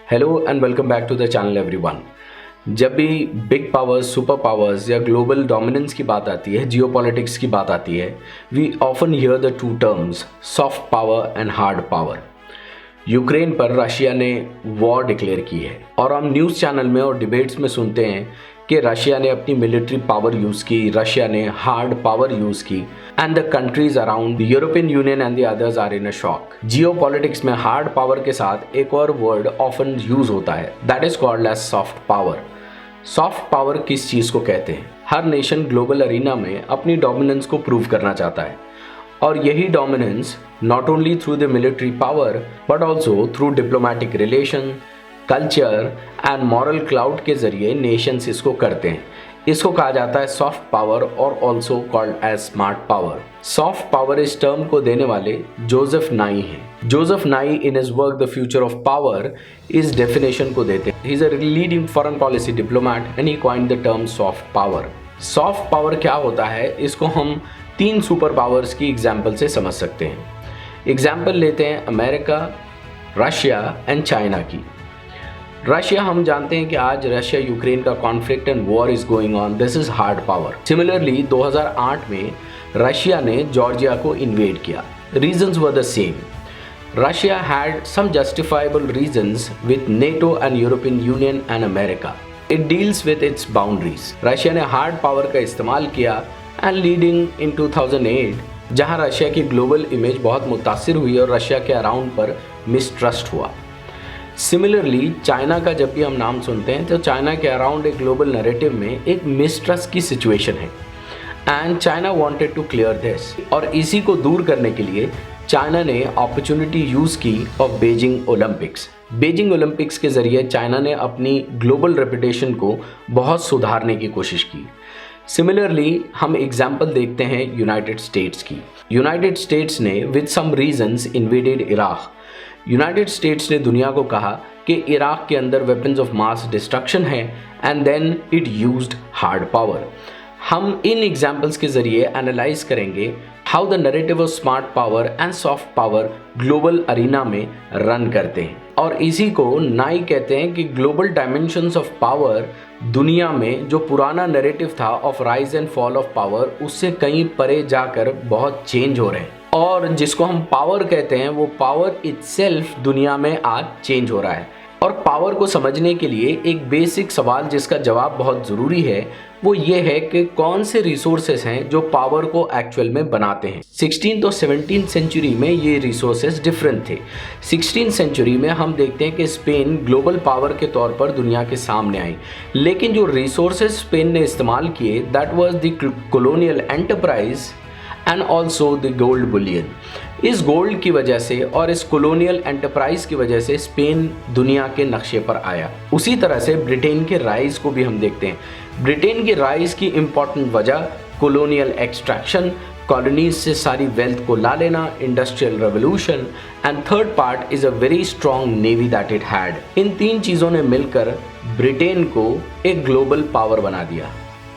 Hello and welcome back to the channel everyone. जब भी big powers, super powers या global dominance की बात आती है, जियोपॉलिटिक्स की बात आती है, we often hear the two terms soft power and hard power. Ukraine पर रशिया ने वॉर डिक्लेयर की है और हम न्यूज़ चैनल में और डिबेट्स में सुनते हैं कि रशिया ने अपनी मिलिट्री पावर यूज़ की, रशिया ने हार्ड पावर यूज़ की and the countries around the European Union and the others are in a shock. Geopolitics में हार्ड पावर के साथ एक और वर्ड ऑफन यूज होता है, that is called as soft power. Soft power किस चीज़ को कहते हैं? हर नेशन ग्लोबल अरीना में अपनी डोमिनेंस को प्रूव करना चाहता है और यही dominance not only through the military power but also through diplomatic relation, culture and moral cloud के जरिए नेशंस इसको करते हैं। इसको कहा जाता है सॉफ्ट पावर और also called as smart power. Soft power इस टर्म को देने वाले जोसेफ नाई हैं। Joseph Nye in his work the future of power इस डेफिनेशन को देते हैं। He is a leading foreign policy diplomat and he coined the term soft power. Soft power क्या होता है, इसको हम 3 सुपर पावर्स की एग्जाम्पल से समझ सकते हैं। एग्जाम्पल लेते हैं अमेरिका, रशिया एंड चाइना की। रशिया, हम जानते हैं कि आज रशिया यूक्रेन का conflict and war is going on, this is hard power. Similarly 2008 में रशिया ने जॉर्जिया को इन्वेड किया। Reasons were the same. Russia had some justifiable reasons with NATO and European Union and America. It deals with its boundaries. Russia ने hard power का इस्तेमाल किया and leading in 2008 जहां Russia की global image बहुत मुतासिर हुई और रशिया के अराउंड पर मिसट्रस्ट हुआ। सिमिलरली चाइना का जब भी हम नाम सुनते हैं तो चाइना के अराउंड एक ग्लोबल नैरेटिव में एक मिसट्रस्ट की सिचुएशन है and China wanted to clear this. और इसी को दूर करने के लिए चाइना ने अपॉर्चुनिटी यूज़ की of Beijing Olympics. Beijing Olympics के ज़रिए चाइना ने अपनी ग्लोबल रेपुटेशन को बहुत सुधारने की कोशिश की। सिमिलरली हम एग्जाम्पल देखते हैं यूनाइटेड स्टेट्स की। यूनाइटेड स्टेट्स ने with some reasons invaded Iraq. United States ने दुनिया को कहा कि इराक के अंदर वेपन्स ऑफ मास डिस्ट्रक्शन है and then it used hard power. हम इन एग्जाम्पल्स के जरिए एनालाइज करेंगे how the narrative of smart power and soft power global arena में रन करते हैं। और इसी को नाई कहते हैं कि ग्लोबल डायमेंशंस ऑफ पावर दुनिया में जो पुराना नैरेटिव था of rise and fall of power, उससे कहीं परे जाकर बहुत चेंज हो रहे हैं। और जिसको हम पावर कहते हैं वो पावर इटसेल्फ दुनिया में आज चेंज हो रहा है। और पावर को समझने के लिए एक बेसिक सवाल जिसका जवाब बहुत ज़रूरी है वो ये है कि कौन से रिसोर्सेस हैं जो पावर को एक्चुअल में बनाते हैं। 16th और 17th सेंचुरी में ये रिसोर्सेस डिफरेंट थे। 16th सेंचुरी में हम देखते हैं कि स्पेन ग्लोबल पावर के तौर पर दुनिया के सामने आई, लेकिन जो रिसोर्सेस स्पेन ने इस्तेमाल किए that was the colonial enterprise and also the gold Boolean. इस गोल्ड की वजह से और इस कॉलोनियल एंटरप्राइज की वजह से स्पेन दुनिया के नक्शे पर आया। उसी तरह से ब्रिटेन के राइज को भी हम देखते हैं। ब्रिटेन के राइज की इम्पॉर्टेंट वजह कॉलोनियल एक्सट्रैक्शन, कॉलोनीज से सारी वेल्थ को ला लेना, industrial revolution and third part is a very strong navy that it had. इन 3 चीज़ों ने मिलकर ब्रिटेन को एक ग्लोबल पावर बना दिया।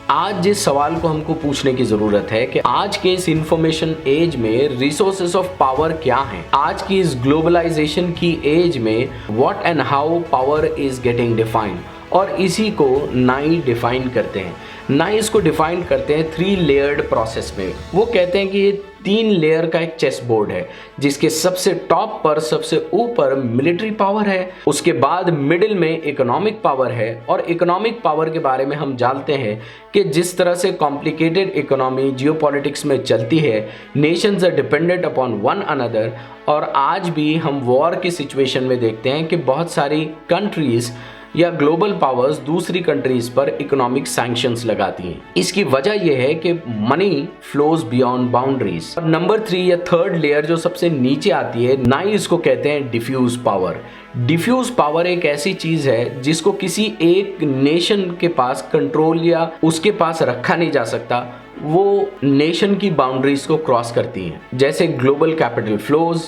आज जिस सवाल को हमको पूछने की ज़रूरत है कि आज के इस इंफॉर्मेशन एज में रिसोर्सेस ऑफ पावर क्या हैं, आज की इस ग्लोबलाइजेशन की एज में what and how power is getting defined. और इसी को नाई डिफाइन करते हैं। नाई इसको डिफाइन करते हैं 3 लेयर्ड प्रोसेस में। वो कहते हैं कि ये 3 लेयर का एक चेस बोर्ड है जिसके सबसे टॉप पर, सबसे ऊपर मिलिट्री पावर है, उसके बाद मिडिल में इकोनॉमिक पावर है। और इकोनॉमिक पावर के बारे में हम जानते हैं कि जिस तरह से कॉम्प्लिकेटेड इकोनॉमी जियोपॉलिटिक्स में चलती है, nations are dependent upon one another. और आज भी हम वॉर की सिचुएशन में देखते हैं कि बहुत सारी कंट्रीज या ग्लोबल पावर्स दूसरी कंट्रीज पर इकोनॉमिक सैंक्शंस लगाती हैं। इसकी वजह यह है कि money flows beyond boundaries. Number 3 या थर्ड लेयर जो सबसे नीचे आती है, नाई इसको कहते हैं डिफ्यूज पावर। डिफ्यूज पावर एक ऐसी चीज है जिसको किसी एक नेशन के पास कंट्रोल या उसके पास रखा नहीं जा सकता, वो नेशन की बाउंड्रीज को क्रॉस करती हैं। जैसे global capital flows,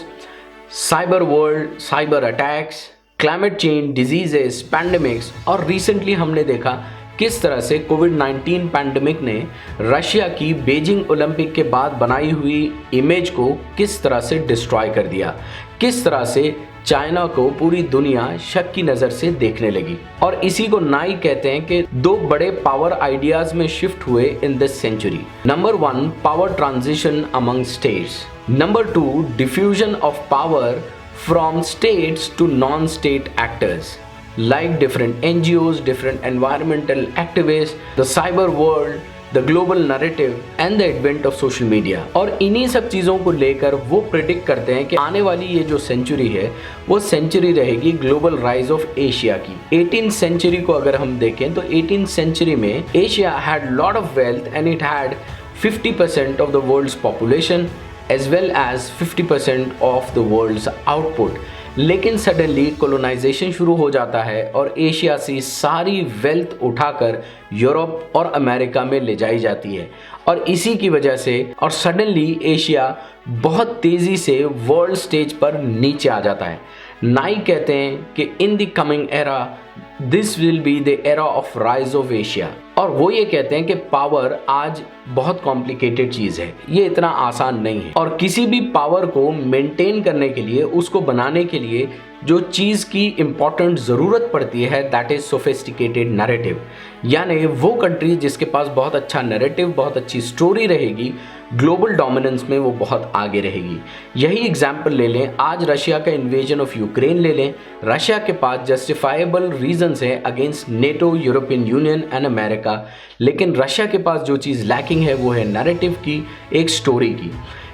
cyber world, cyber attacks, climate change, diseases, pandemics. और रिसेंटली हमने देखा किस तरह से कोविड-19 पैंडेमिक ने रशिया की बीजिंग ओलंपिक के बाद बनाई हुई इमेज को किस तरह से डिस्ट्रॉय कर दिया, किस तरह से चाइना को पूरी दुनिया शक की नज़र से देखने लगी। और इसी को नाई कहते हैं कि दो बड़े पावर आइडियाज में शिफ्ट हुए in this century. Number 1, power transition among states. Number 2, diffusion of power from states to non state actors like different NGOs, different environmental activists, the cyber world, the global narrative and the advent of social media। और इन्हीं सब चीज़ों को लेकर वो predict करते हैं कि आने वाली ये जो सेंचुरी है वो सेंचुरी रहेगी ग्लोबल राइज ऑफ एशिया की। 18th सेंचुरी को अगर हम देखें तो 18th सेंचुरी में Asia had lot of wealth and it had 50% of the world's population as well as 50% of the world's output। लेकिन सडनली कोलोनाइजेशन शुरू हो जाता है और एशिया से सारी वेल्थ उठाकर यूरोप और अमेरिका में ले जाई जाती है और इसी की वजह से और सडनली एशिया बहुत तेज़ी से वर्ल्ड स्टेज पर नीचे आ जाता है। नाई कहते हैं कि in the coming era this will be the era of rise of Asia. और वो ये कहते हैं कि पावर आज बहुत कॉम्प्लिकेटेड चीज़ है, ये इतना आसान नहीं है और किसी भी पावर को मेंटेन करने के लिए, उसको बनाने के लिए जो चीज़ की इम्पॉर्टेंट ज़रूरत पड़ती है दैट इज़ सोफिस्टिकेटेड नैरेटिव। यानी वो कंट्री जिसके पास बहुत अच्छा नैरेटिव, बहुत अच्छी स्टोरी रहेगी, ग्लोबल डोमिनेंस में वो बहुत आगे रहेगी। यही एग्जाम्पल ले लें, आज रशिया का इन्वेजन ऑफ यूक्रेन ले लें। रशिया के पास जस्टिफाइबल रीजंस हैं against NATO, European Union and America, लेकिन रशिया के पास जो चीज़ लैकिंग है वो है नैरेटिव की, एक स्टोरी की।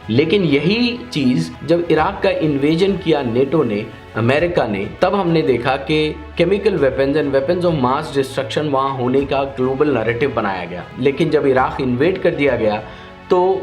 लेकिन यही चीज़ जब इराक का इन्वेजन किया नेटो ने, अमेरिका ने, तब हमने देखा कि chemical weapons and weapons of mass destruction वहाँ होने का ग्लोबल नैरेटिव बनाया गया। लेकिन जब इराक इन्वेड कर दिया गया तो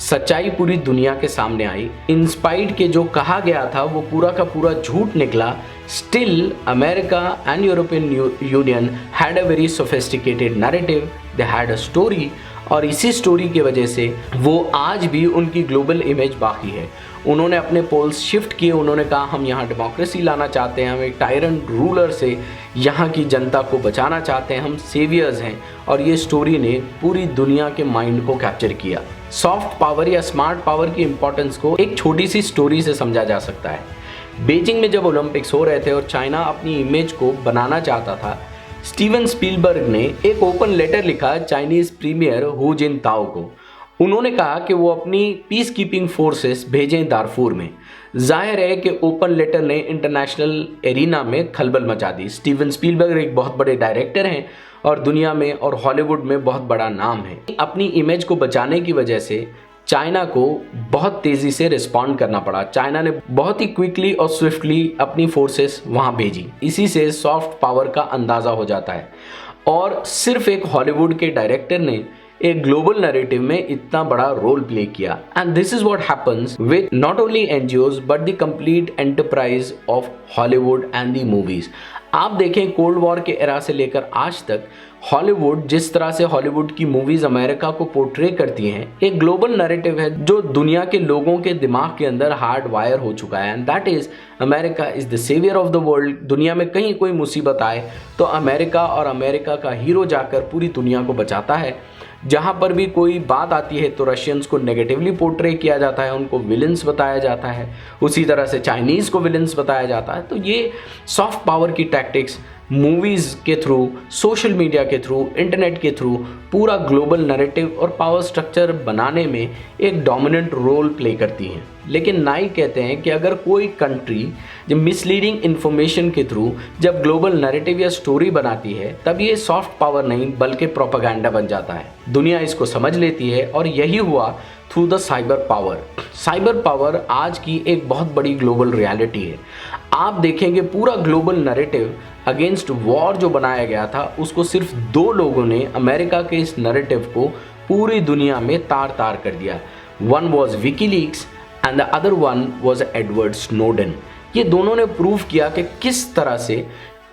सच्चाई पूरी दुनिया के सामने आई। इंस्पाइड के जो कहा गया था वो पूरा का पूरा झूठ निकला। Still America and European union had a very sophisticated narrative, they had a story और इसी स्टोरी की वजह से वो आज भी उनकी ग्लोबल इमेज बाकी है। उन्होंने अपने पोल्स शिफ्ट किए, उन्होंने कहा हम यहाँ डेमोक्रेसी लाना चाहते हैं, हम एक टायरेंट रूलर से यहाँ की जनता को बचाना चाहते हैं, हम सेवियर्स हैं और ये स्टोरी ने पूरी दुनिया के माइंड को कैप्चर किया। सॉफ्ट पावर या स्मार्ट पावर की इंपॉर्टेंस को एक छोटी सी स्टोरी से समझा जा सकता है। बीजिंग में जब ओलंपिक्स हो रहे थे और चाइना अपनी इमेज को बनाना चाहता था, स्टीवन स्पीलबर्ग ने एक ओपन लेटर लिखा चाइनीज़ प्रीमियर हु जिनताओ को। उन्होंने कहा कि वो अपनी पीस कीपिंग फोर्सेस भेजें दारफूर में। जाहिर है कि ओपन लेटर ने इंटरनेशनल एरिना में खलबल मचा दी। स्टीवन स्पीलबर्ग एक बहुत बड़े डायरेक्टर हैं और दुनिया में और हॉलीवुड में बहुत बड़ा नाम है। अपनी इमेज को बचाने की वजह से चाइना को बहुत तेज़ी से रिस्पॉन्ड करना पड़ा। चाइना ने बहुत ही क्विकली और स्विफ्टली अपनी फोर्सेस वहाँ भेजी। इसी से सॉफ्ट पावर का अंदाज़ा हो जाता है और सिर्फ एक हॉलीवुड के डायरेक्टर ने एक ग्लोबल नैरेटिव में इतना बड़ा रोल प्ले किया। And this is what happens with not only NGOs but the complete enterprise of Hollywood and the movies. आप देखें कोल्ड वॉर के एरा से लेकर आज तक हॉलीवुड, जिस तरह से हॉलीवुड की मूवीज अमेरिका को पोर्ट्रे करती हैं, एक ग्लोबल नैरेटिव है जो दुनिया के लोगों के दिमाग के अंदर हार्ड वायर हो चुका है। And that is America is the saviour of the world. दुनिया में कहीं कोई मुसीबत आए तो अमेरिका और अमेरिका का हीरो जाकर पूरी दुनिया को बचाता है। जहाँ पर भी कोई बात आती है तो रशियंस को नेगेटिवली पोर्ट्रे किया जाता है, उनको विलन्स बताया जाता है, उसी तरह से चाइनीज़ को विलन्स बताया जाता है। तो ये सॉफ्ट पावर की टैक्टिक्स मूवीज़ के थ्रू, सोशल मीडिया के थ्रू, इंटरनेट के थ्रू पूरा ग्लोबल नैरेटिव और पावर स्ट्रक्चर बनाने में एक डोमिनेंट रोल प्ले करती हैं। लेकिन नाई कहते हैं कि अगर कोई कंट्री जब मिसलीडिंग इन्फॉर्मेशन के थ्रू जब ग्लोबल नैरेटिव या स्टोरी बनाती है तब ये सॉफ्ट पावर नहीं बल्कि प्रोपेगेंडा बन जाता है। दुनिया इसको समझ लेती है और यही हुआ through the cyber power. Cyber power आज की एक बहुत बड़ी ग्लोबल रियलिटी है। आप देखेंगे पूरा ग्लोबल नैरेटिव अगेंस्ट वॉर जो बनाया गया था उसको सिर्फ दो लोगों ने अमेरिका के इस नैरेटिव को पूरी दुनिया में तार तार कर दिया। One was WikiLeaks and the other one was Edward Snowden. ये दोनों ने प्रूव किया कि किस तरह से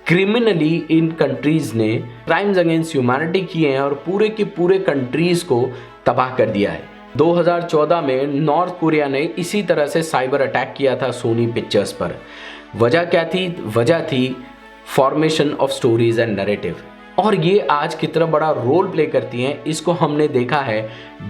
क्रिमिनली इन कंट्रीज़ ने क्राइम्स अगेंस्ट ह्यूमैनिटी किए हैं और पूरे के पूरे कंट्रीज़ को तबाह कर दिया है। 2014 में नॉर्थ कोरिया ने इसी तरह से साइबर अटैक किया था सोनी पिक्चर्स पर। वजह क्या थी? वजह थी formation of stories and narrative. और ये आज कितना बड़ा रोल प्ले करती हैं इसको हमने देखा है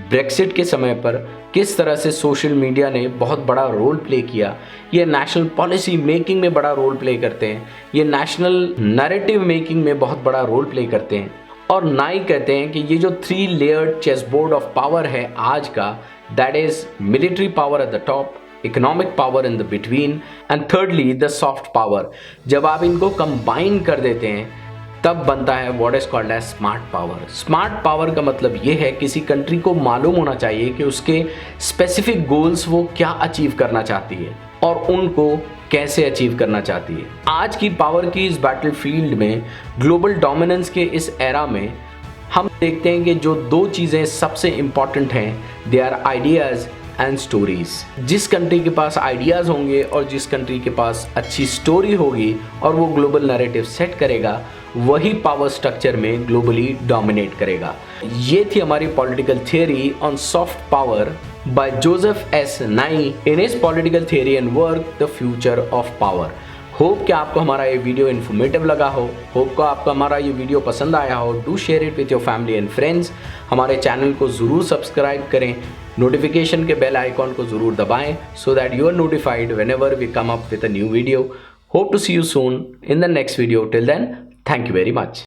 ब्रेक्सिट के समय पर, किस तरह से सोशल मीडिया ने बहुत बड़ा रोल प्ले किया। ये नेशनल पॉलिसी मेकिंग में बड़ा रोल प्ले करते हैं, ये नेशनल नैरेटिव मेकिंग में बहुत बड़ा रोल प्ले करते हैं। और नाई कहते हैं कि ये जो 3 layered chess board of power है आज का, that is military power at the top, economic power in the between and thirdly the soft power. जब आप इनको कंबाइन कर देते हैं तब बनता है what is called as smart power. Smart power का मतलब ये है किसी कंट्री को मालूम होना चाहिए कि उसके स्पेसिफिक गोल्स वो क्या अचीव करना चाहती है और उनको कैसे अचीव करना चाहती है। आज की पावर की इस बैटलफील्ड में, ग्लोबल डोमिनेंस के इस एरा में हम देखते हैं कि जो 2 चीज़ें सबसे इंपॉर्टेंट हैं, they are ideas and stories. जिस कंट्री के पास आइडियाज़ होंगे और जिस कंट्री के पास अच्छी स्टोरी होगी और वो ग्लोबल नैरेटिव सेट करेगा, वही पावर स्ट्रक्चर में ग्लोबली डोमिनेट करेगा। ये थी हमारी political theory on soft power by Joseph S Nye in his political theory and work the future of power. Hope कि आपको हमारा ये वीडियो इन्फॉर्मेटिव लगा हो, होप को आपको हमारा ये वीडियो पसंद आया हो। Do share it with your family and friends. हमारे चैनल को ज़रूर सब्सक्राइब करें, नोटिफिकेशन के बेल आइकॉन को ज़रूर दबाएं so that you are notified whenever we come up with a new video. Hope to see you soon in the next video. Till then, thank you very much.